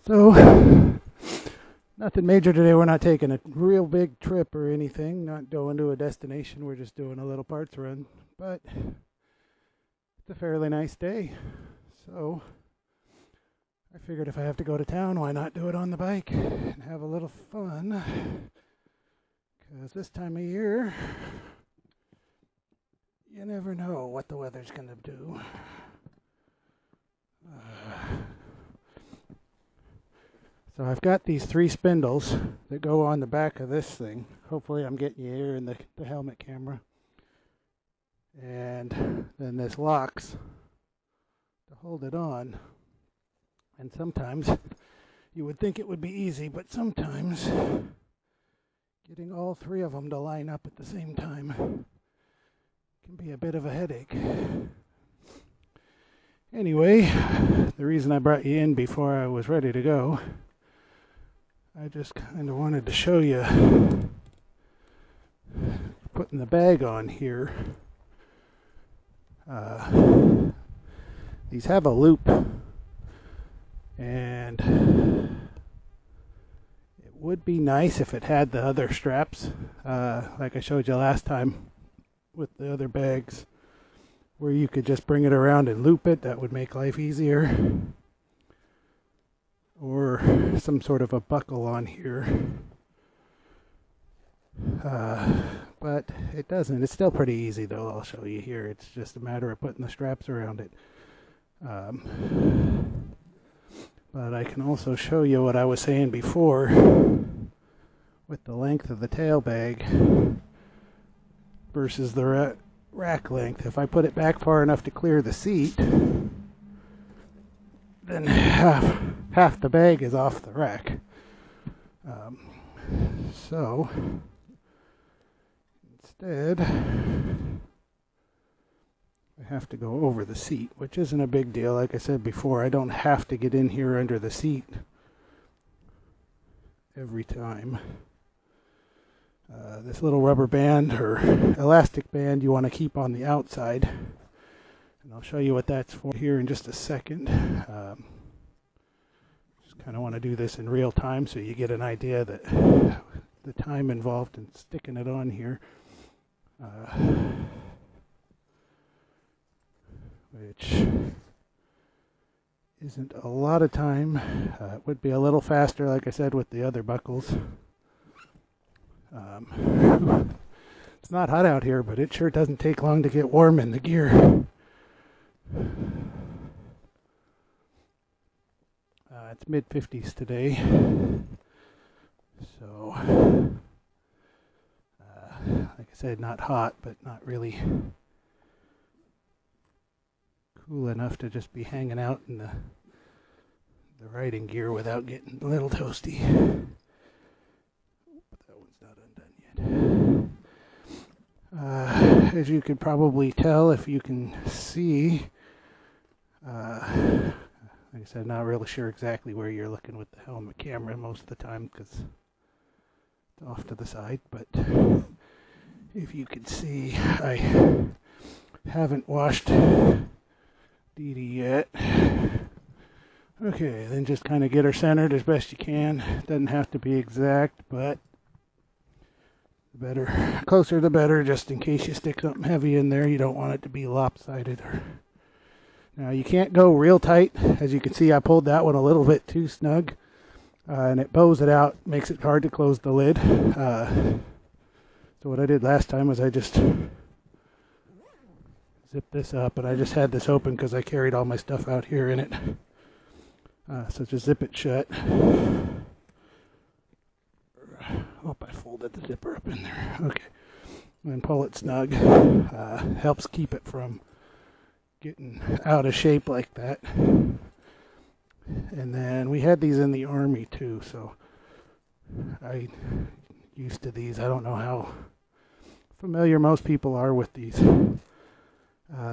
So, nothing major today. We're not taking a real big trip or anything, not going to a destination. We're just doing a little parts run. But it's a fairly nice day. So, I figured if I have to go to town, why not do it on the bike and have a little fun? Because this time of year, you never know what the weather's going to do. So I've got these 3 spindles that go on the back of this thing. Hopefully I'm getting you here in the helmet camera. And then this locks to hold it on. And sometimes you would think it would be easy, but sometimes getting all 3 of them to line up at the same time can be a bit of a headache. Anyway, the reason I brought you in before I was ready to go, I just kind of wanted to show you putting the bag on here. These have a loop, and it would be nice if it had the other straps, like I showed you last time with the other bags, where you could just bring it around and loop it. That would make life easier. Or some sort of a buckle on here. But it doesn't. It's still pretty easy though. I'll show you here. It's just a matter of putting the straps around it. But I can also show you what I was saying before with the length of the tail bag versus the rack length. If I put it back far enough to clear the seat, then half the bag is off the rack. So instead, I have to go over the seat, which isn't a big deal. Like I said before, I don't have to get in here under the seat every time. This little rubber band or elastic band you want to keep on the outside. And I'll show you what that's for here in just a second. Just kind of want to do this in real time so you get an idea that the time involved in sticking it on here. Which isn't a lot of time. It would be a little faster, like I said, with the other buckles. It's not hot out here, but it sure doesn't take long to get warm in the gear. It's mid-50s today, so like I said, not hot, but not really cool enough to just be hanging out in the riding gear without getting a little toasty. But that one's not undone yet. As you could probably tell if you can see, like I said, not really sure exactly where you're looking with the helmet camera most of the time because it's off to the side, but if you can see, I haven't washed Daidai yet. Okay, then just kind of get her centered as best you can. Doesn't have to be exact, but the better, closer the better, just in case you stick something heavy in there. You don't want it to be lopsided. Now you can't go real tight. As you can see, I pulled that one a little bit too snug, and it bows it out, makes it hard to close the lid. So what I did last time was I just zipped this up, and I just had this open because I carried all my stuff out here in it. So just zip it shut. Oh, I folded the zipper up in there. Okay, and pull it snug. Helps keep it from getting out of shape like that. And then we had these in the Army too, so I used to these. I don't know how familiar most people are with these.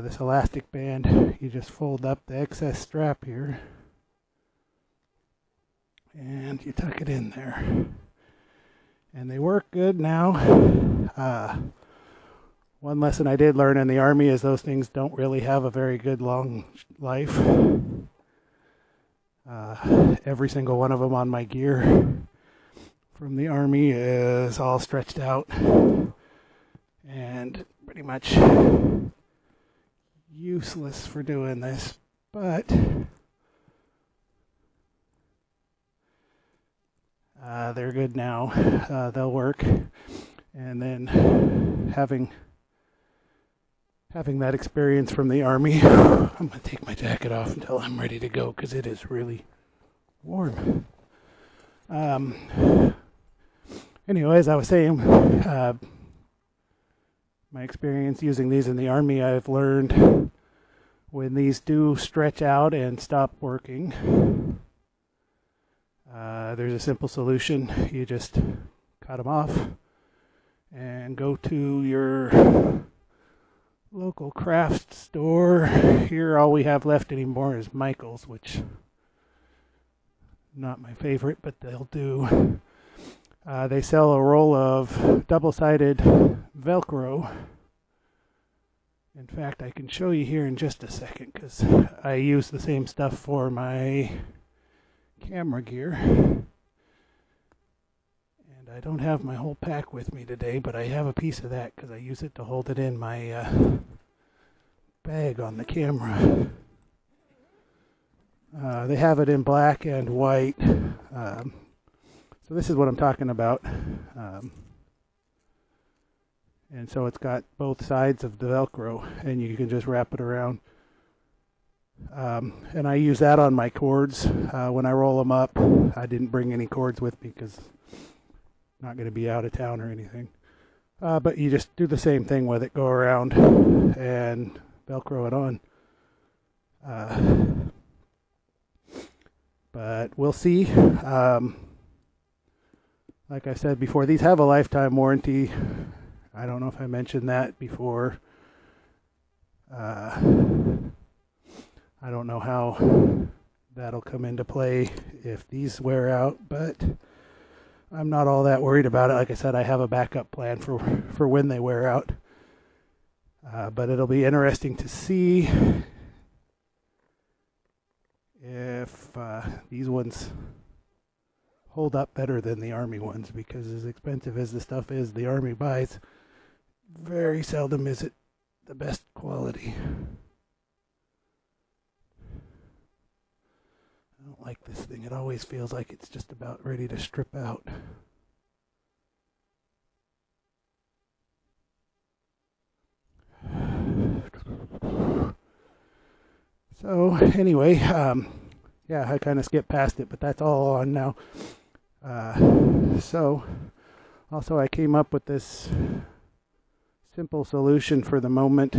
This elastic band, you just fold up the excess strap here and you tuck it in there, and they work good now. One lesson I did learn in the Army is those things don't really have a very good long life. Every single one of them on my gear from the Army is all stretched out and pretty much useless for doing this, but they're good now. They'll work, and then having that experience from the Army, I'm gonna take my jacket off until I'm ready to go because it is really warm. Anyway, as I was saying, my experience using these in the Army, I've learned when these do stretch out and stop working, there's a simple solution. You just cut them off and go to your local craft store. Here all we have left anymore is Michael's, which not my favorite, but they'll do. They sell a roll of double-sided Velcro. In fact, I can show you here in just a second because I use the same stuff for my camera gear. And I don't have my whole pack with me today, but I have a piece of that because I use it to hold it in my bag on the camera. They have it in black and white. So this is what I'm talking about. And so it's got both sides of the Velcro, and you can just wrap it around. And I use that on my cords when I roll them up. I didn't bring any cords with me because I'm not going to be out of town or anything. But you just do the same thing with it. Go around and Velcro it on. But we'll see. Like I said before, these have a lifetime warranty. I don't know if I mentioned that before. I don't know how that'll come into play if these wear out, but I'm not all that worried about it. Like I said, I have a backup plan for when they wear out. But it'll be interesting to see if these ones hold up better than the Army ones, because as expensive as the stuff is the Army buys, very seldom is it the best quality. I don't like this thing. It always feels like it's just about ready to strip out. So anyway, yeah, I kind of skipped past it, but that's all on now. So also I came up with this simple solution for the moment.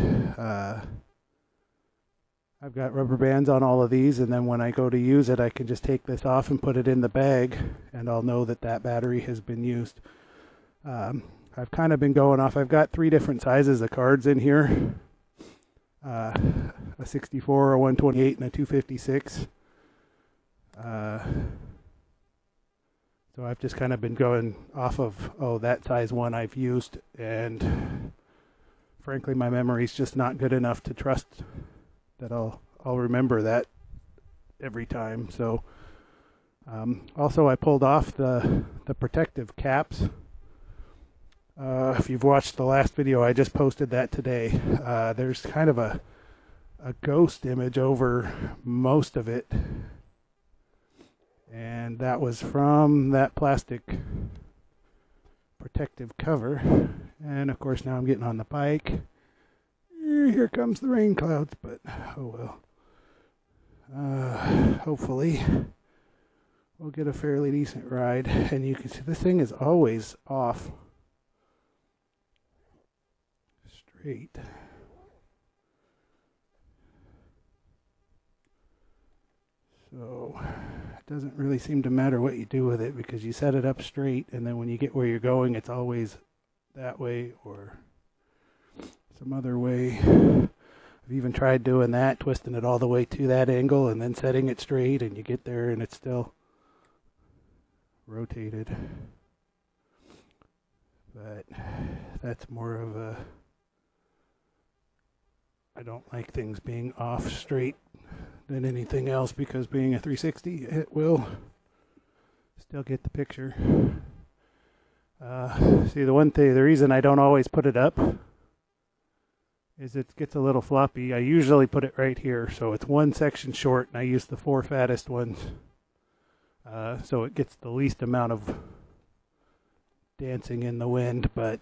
I've got rubber bands on all of these, and then when I go to use it, I can just take this off and put it in the bag, and I'll know that that battery has been used. I've kind of been going off. I've got 3 different sizes of cards in here. A 64, a 128, and a 256. So I've just kind of been going off of, that size one I've used, and frankly my memory's just not good enough to trust that I'll remember that every time. So also I pulled off the protective caps. If you've watched the last video, I just posted that today. There's kind of a ghost image over most of it, and that was from that plastic protective cover. And of course now I'm getting on the bike. Here comes the rain clouds, but oh well. Hopefully we'll get a fairly decent ride. And you can see this thing is always off straight. So it doesn't really seem to matter what you do with it, because you set it up straight, and then when you get where you're going, it's always that way or some other way. I've even tried doing that, twisting it all the way to that angle and then setting it straight, and you get there and it's still rotated. But that's more of a, I don't like things being off straight than anything else, because being a 360, it will still get the picture. See, the reason I don't always put it up is it gets a little floppy. I usually put it right here, so it's one section short, and I use the 4 fattest ones, so it gets the least amount of dancing in the wind, but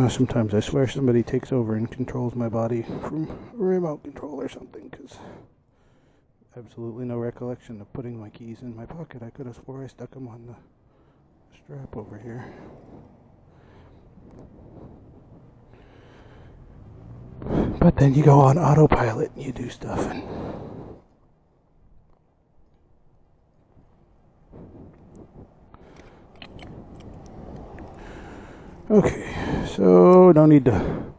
sometimes I swear somebody takes over and controls my body from a remote control or something, because absolutely no recollection of putting my keys in my pocket. I could have swore I stuck them on the strap over here. But then you go on autopilot and you do stuff. And okay, so no need to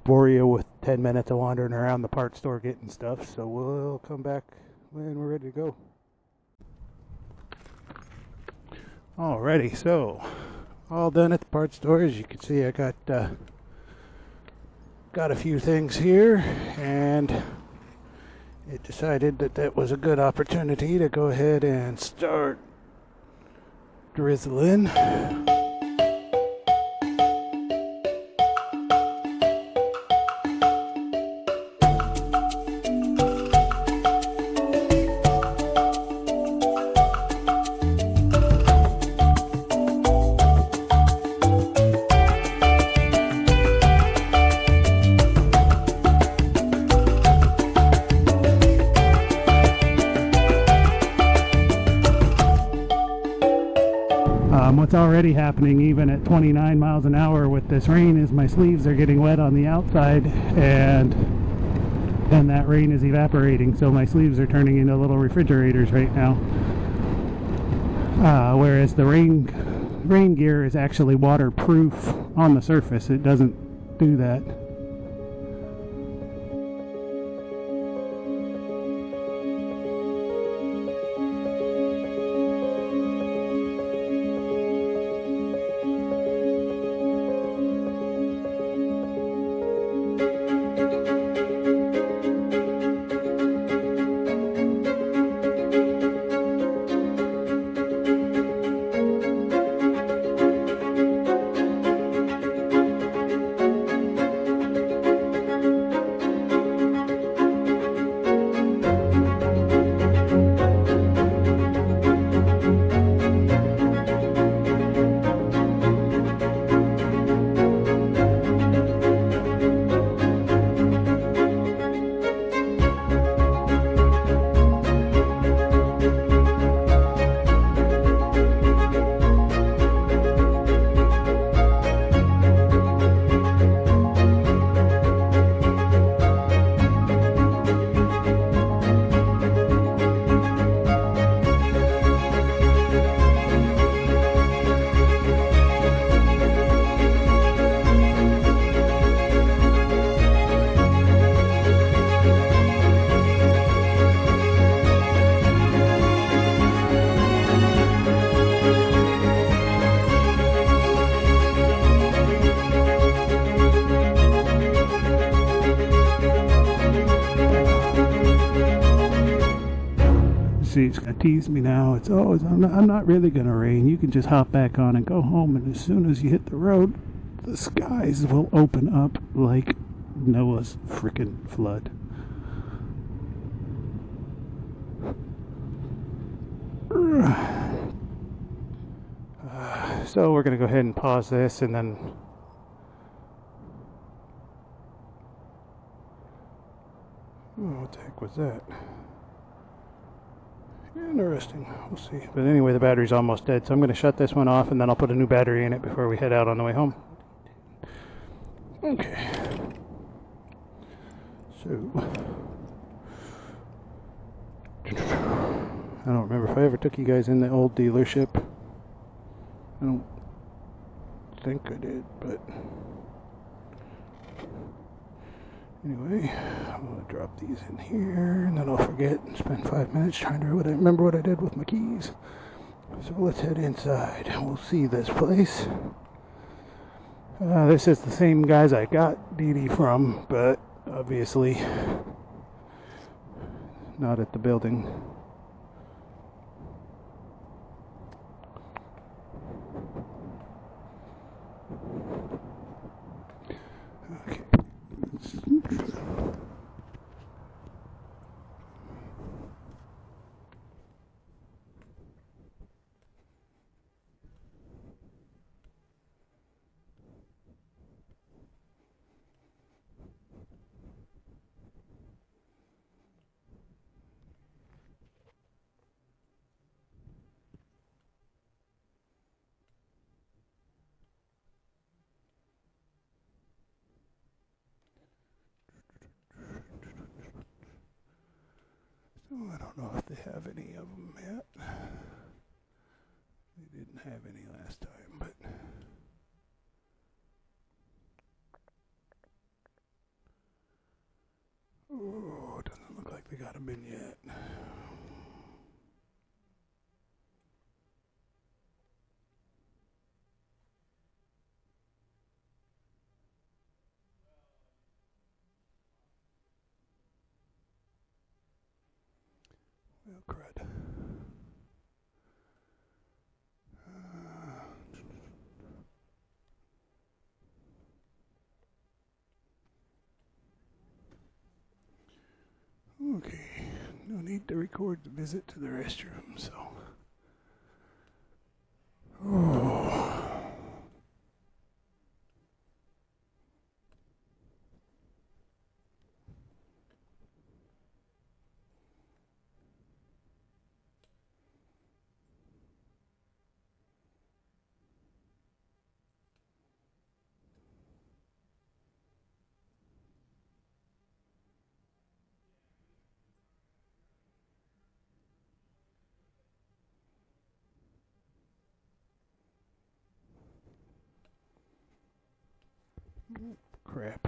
bore you with 10 minutes of wandering around the parts store getting stuff. So we'll come back when we're ready to go. Alrighty, so all done at the parts store. As you can see, I got a few things here, and it decided that that was a good opportunity to go ahead and start drizzling. What's already happening even at 29 miles an hour with this rain is my sleeves are getting wet on the outside, and then that rain is evaporating, so my sleeves are turning into little refrigerators right now. Whereas the rain gear is actually waterproof on the surface. It doesn't do that. See, it's gonna tease me now. It's always, I'm not really gonna rain. You can just hop back on and go home, and as soon as you hit the road, the skies will open up like Noah's freaking flood. So we're gonna go ahead and pause this, and then what the heck was that? Interesting. We'll see. But anyway, the battery's almost dead, so I'm going to shut this one off, and then I'll put a new battery in it before we head out on the way home. Okay. So I don't remember if I ever took you guys in the old dealership. I don't think I did, but anyway, I'm going to drop these in here, and then I'll forget and spend 5 minutes trying to remember what I did with my keys. So let's head inside, and we'll see this place. This is the same guys I got Daidai from, but obviously not at the building. Okay. have any of them yet. They didn't have any last time, but oh, doesn't look like they got them in yet. Well, crud. Okay, no need to record the visit to the restroom, so. Oh. Crap.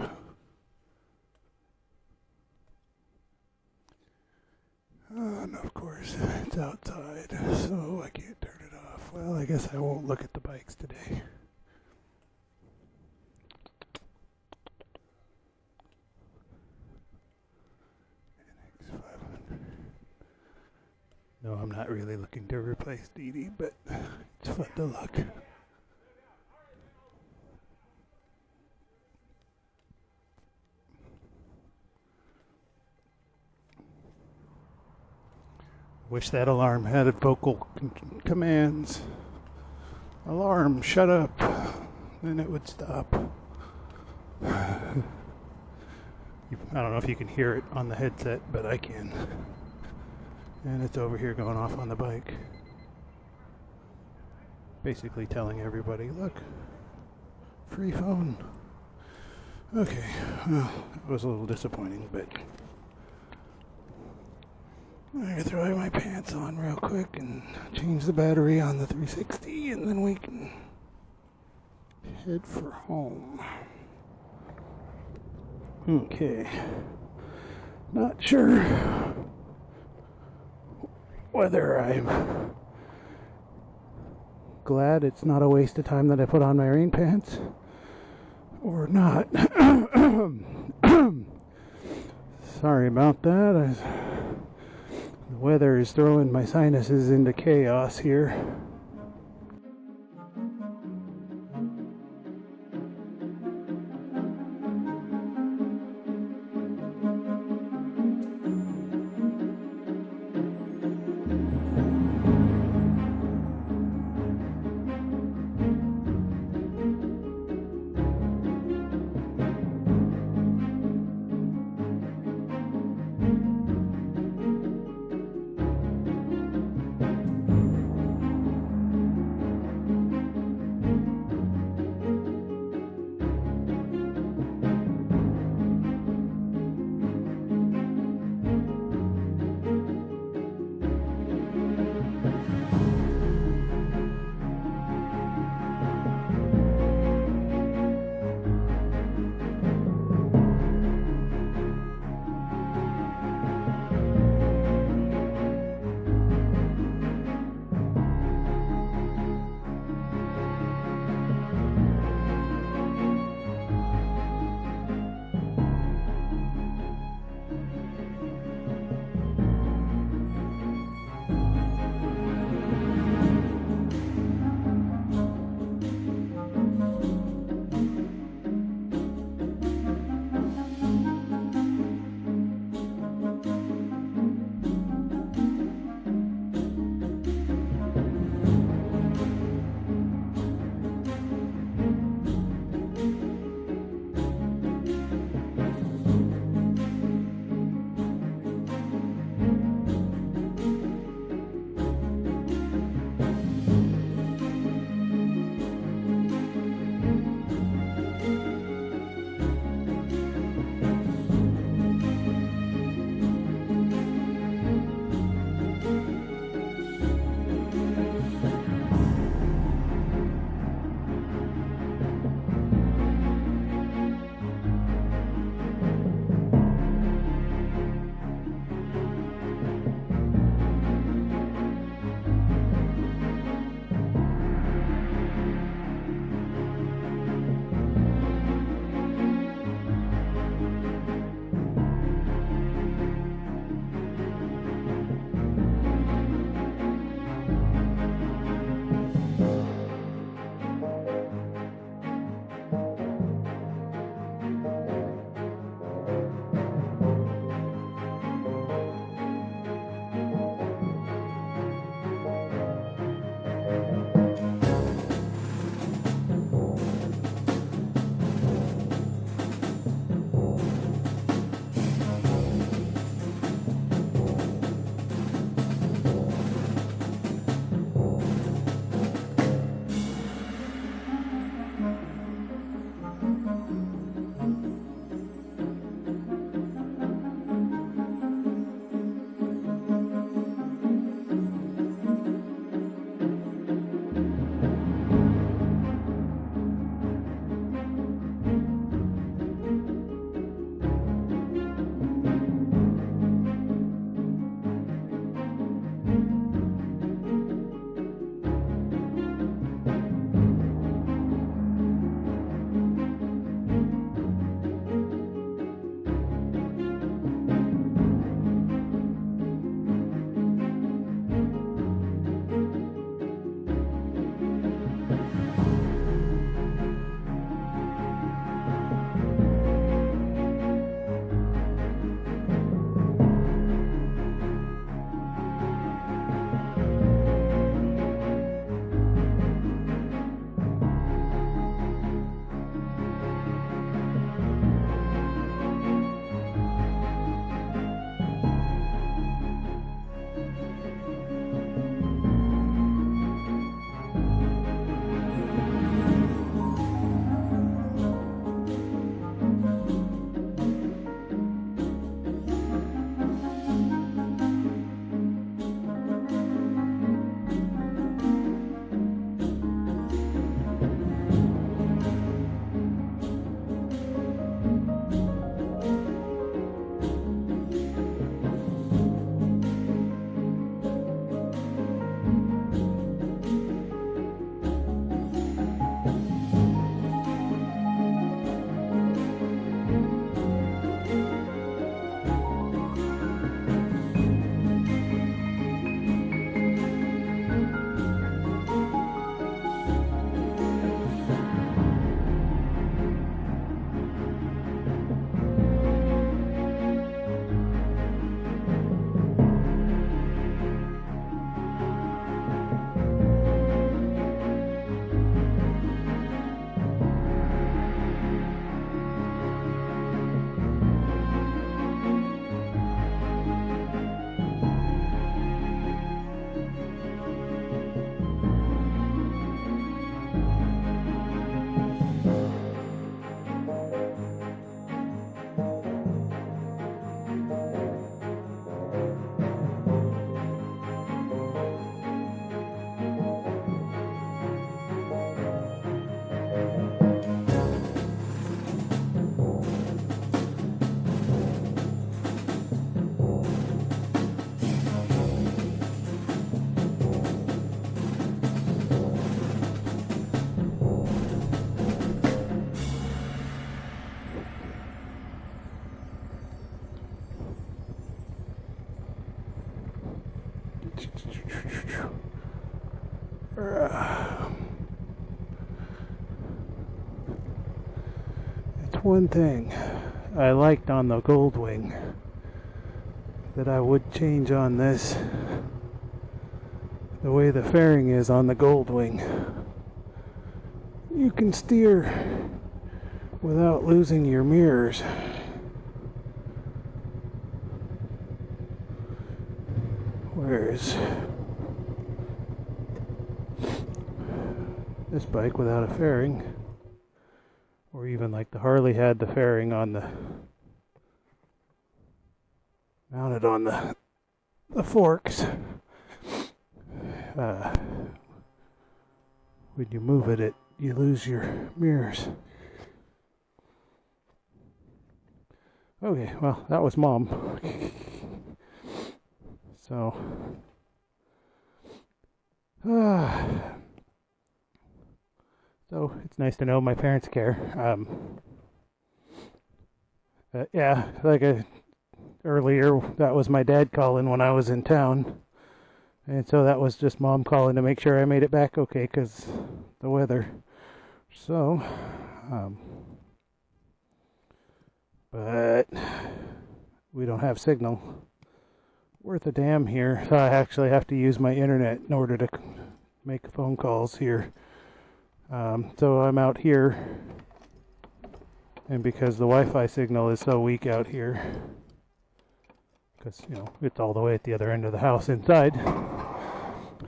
And of course, it's outside, so I can't turn it off. Well, I guess I won't look at the bikes today. NX500. No, I'm not really looking to replace Daidai, but it's fun to look. Wish that alarm had vocal commands. Alarm, shut up. Then it would stop. I don't know if you can hear it on the headset, but I can. And it's over here going off on the bike. Basically telling everybody, look, free phone. Okay, well, it was a little disappointing, but I'm going to throw my pants on real quick and change the battery on the 360, and then we can head for home. Okay. Not sure whether I'm glad it's not a waste of time that I put on my rain pants or not. Sorry about that. The weather is throwing my sinuses into chaos here. It's one thing I liked on the Goldwing that I would change on this. The way the fairing is on the Goldwing. You can steer without losing your mirrors. Whereas this bike without a fairing, or even like the Harley had the fairing on the mounted on the forks, when you move it, you lose your mirrors. Okay, well, that was Mom. So, so it's nice to know my parents care. Yeah, like earlier, that was my dad calling when I was in town. And so that was just Mom calling to make sure I made it back okay because the weather. So, but we don't have signal worth a damn here. So I actually have to use my internet in order to make phone calls here. So I'm out here, and because the Wi-Fi signal is so weak out here, because, you know, it's all the way at the other end of the house inside,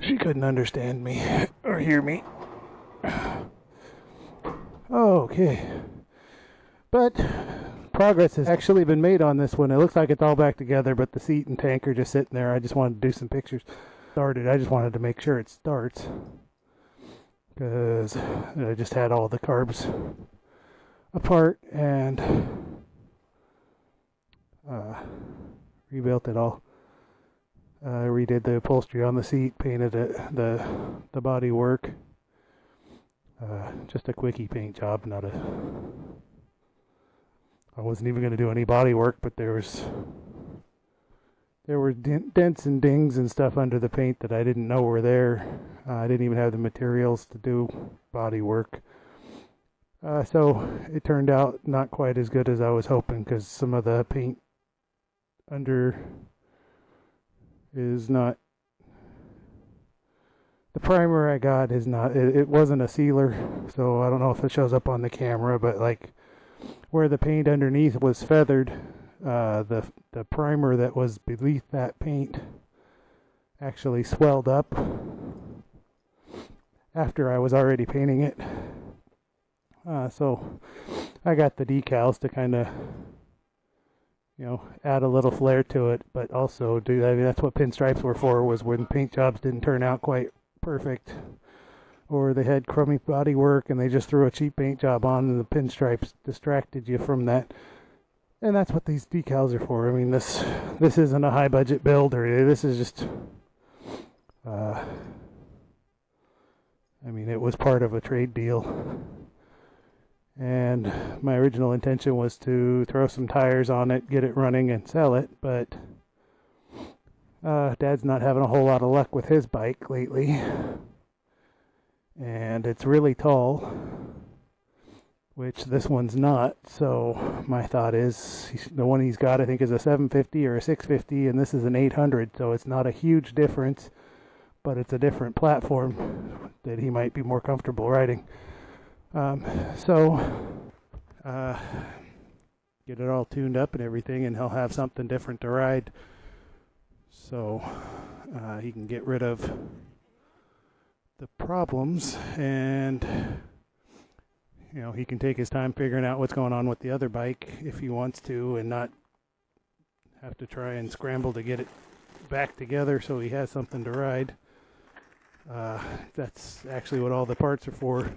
she couldn't understand me or hear me. Okay. But progress has actually been made on this one. It looks like it's all back together, but the seat and tank are just sitting there. I just wanted to do some pictures. I just wanted to make sure it starts, because I just had all the carbs apart and rebuilt it all. Redid the upholstery on the seat, painted it, the body work. Just a quickie paint job, not a... I wasn't even going to do any body work, but there were dents and dings and stuff under the paint that I didn't know were there. I didn't even have the materials to do body work. So it turned out not quite as good as I was hoping, because some of the paint under is not... The primer I got is not... It wasn't a sealer, so I don't know if it shows up on the camera, but like where the paint underneath was feathered, the primer that was beneath that paint actually swelled up after I was already painting it. So I got the decals to kind of, you know, add a little flair to it, but also do... I mean, that's what pinstripes were for, was when paint jobs didn't turn out quite perfect, or they had crummy body work and they just threw a cheap paint job on and the pinstripes distracted you from that. And that's what these decals are for. I mean, this isn't a high budget build, or this is just I mean, it was part of a trade deal, and my original intention was to throw some tires on it, get it running and sell it, but Dad's not having a whole lot of luck with his bike lately. And it's really tall, which this one's not. So my thought is, the one he's got, I think, is a 750 or a 650, and this is an 800. So it's not a huge difference, but it's a different platform that he might be more comfortable riding. Get it all tuned up and everything, and he'll have something different to ride. So he can get rid of the problems, and you know, he can take his time figuring out what's going on with the other bike if he wants to, and not have to try and scramble to get it back together so he has something to ride. That's actually what all the parts are for.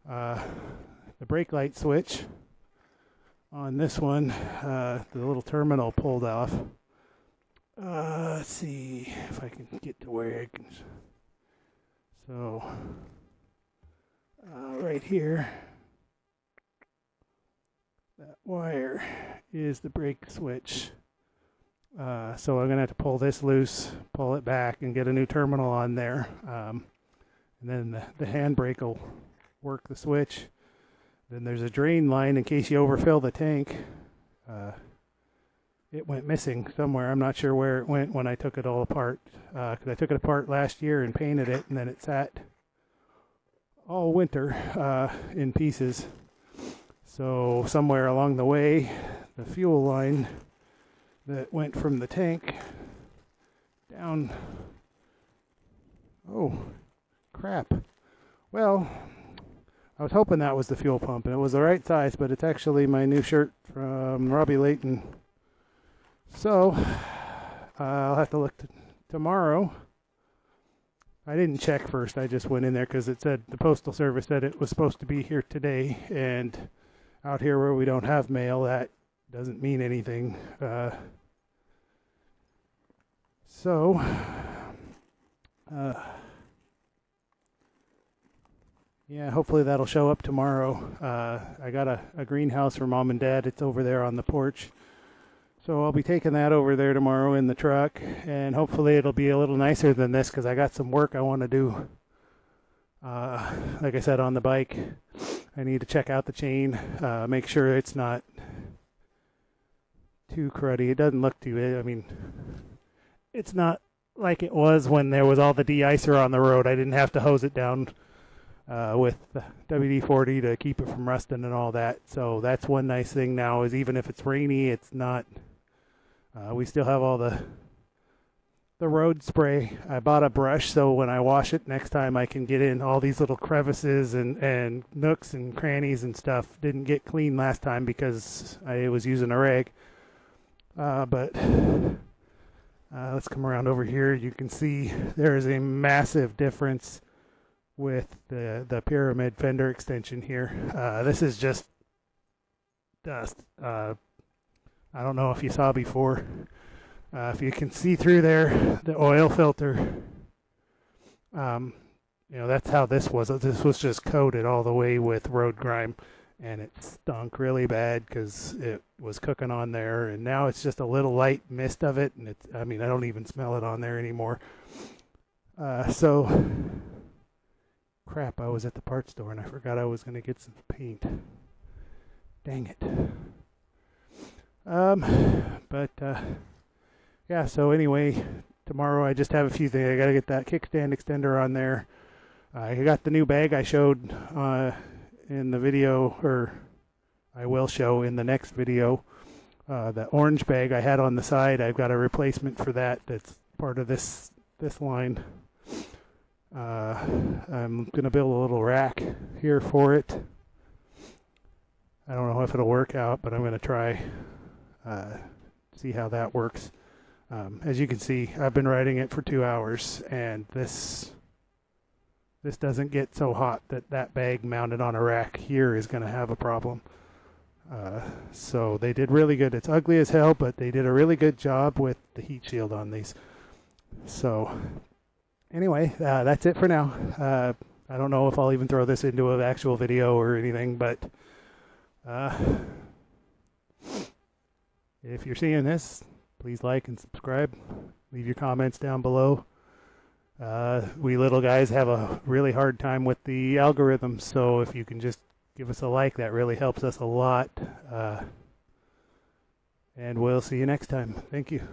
The brake light switch on this one, the little terminal pulled off. Let's see if I can get to where I can... So, right here, that wire is the brake switch So I'm going to have to pull this loose, pull it back, and get a new terminal on there. And then the handbrake will work the switch. Then there's a drain line in case you overfill the tank. It went missing somewhere. I'm not sure where it went when I took it all apart. Because I took it apart last year and painted it, and then it sat all winter in pieces. So somewhere along the way, the fuel line that went from the tank down. Oh, crap. Well, I was hoping that was the fuel pump, and it was the right size, but it's actually my new shirt from Robbie Layton. So, I'll have to look tomorrow. I didn't check first, I just went in there because it said, the Postal Service said it was supposed to be here today, and out here where we don't have mail, that doesn't mean anything. Yeah, hopefully that'll show up tomorrow. I got a greenhouse for Mom and Dad. It's over there on the porch. So I'll be taking that over there tomorrow in the truck, and hopefully it'll be a little nicer than this because I got some work I want to do. Like I said, on the bike, I need to check out the chain, make sure it's not too cruddy. It doesn't look too, I mean, it's not like it was when there was all the de-icer on the road. I didn't have to hose it down with the WD-40 to keep it from rusting and all that. So that's one nice thing now is even if it's rainy, it's not, we still have all the road spray. I bought a brush so when I wash it next time I can get in all these little crevices and nooks and crannies and stuff. Didn't get clean last time because I was using a rag. But let's come around over here. You can see there is a massive difference with the pyramid fender extension here. This is just dust. I don't know if you saw before. If you can see through there, the oil filter, you know, that's how this was. This was just coated all the way with road grime, and it stunk really bad because it was cooking on there, and now it's just a little light mist of it, and it's, I mean, I don't even smell it on there anymore. So, crap, I was at the parts store, and I forgot I was going to get some paint. Dang it. Yeah, so anyway, tomorrow I just have a few things. I got to get that kickstand extender on there. I got the new bag I showed in the video, or I will show in the next video. The orange bag I had on the side, I've got a replacement for that. That's part of this line. I'm going to build a little rack here for it. I don't know if it'll work out, but I'm going to try, see how that works. As you can see, I've been riding it for 2 hours, and this doesn't get so hot that bag mounted on a rack here is going to have a problem. So they did really good. It's ugly as hell, but they did a really good job with the heat shield on these. So anyway, that's it for now. I don't know if I'll even throw this into an actual video or anything, but if you're seeing this, please like and subscribe. Leave your comments down below. We little guys have a really hard time with the algorithm, so if you can just give us a like, that really helps us a lot. And we'll see you next time. Thank you.